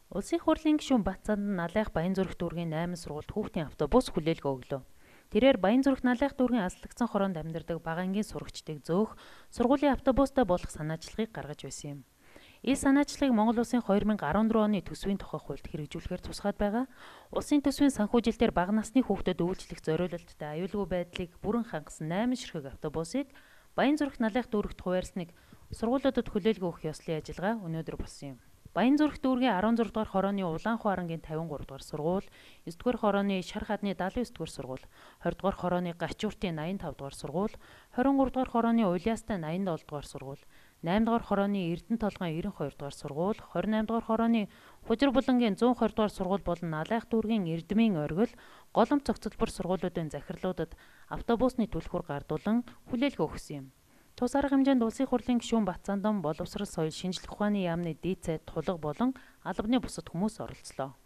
Улсын хурлын гишүүн Батцаанд Налайх Баянзүрх дүүргийн 8 сургуульд хүүхдийн автобус хүлээлгөө өглөө. Тэрээр Баянзүрх Налайх дүүргийн аслагдсан хороонд амьдардаг бага ангийн сурагчдыг зөөх, сургуулийн автобустай болох санаачлагыг гаргаж байсан юм. Энэ санаачлагыг Монгол Улсын 2014 оны төсвийн тухай хуульд хэрэгжүүлэхээр тусгаад байгаа. Улсын төсвийн санхүүжилтээр бага насны хүүхдэд үйлчлэх зориулалттай аюулгүй байдлыг бүрэн хангасан 8 ширхэг автобусыг Баянзүрх Налайх дүүрэгт хуваарсныг сургуулиудад хүлээлгөө өгөх ёслын ажиллагаа өнөөдөр болсон юм. Баянзүрх дүүргийн 16 дугаар хорооны Улаанхуу арангийн 53 дугаар сургууль, 9 дугаар хорооны Шар хадны 79 дугаар сургууль, 20 дугаар хорооны Гачууртын 85 дугаар сургууль, 23 дугаар хорооны Улиастай 87 дугаар сургууль, 8 дугаар хорооны Эрдэнэ толгойн 92 дугаар сургууль, 28 дугаар хорооны Хужир булангийн 120 дугаар сургууль болон Налайх дүүргийн Эрдмийн оргил, Голомт цогцлбор сургуулиудын захирлуудад автобусны түлхүүр гардуулан хүлээлгөө өгсөн юм. Тус арга хэмжээнд улсын хурлын гишүүн Батцаандан боловсрол соёл шинжлэх ухааны яамны дээд сайд тулга болон албаны бусад хүмүүс оролцлоо.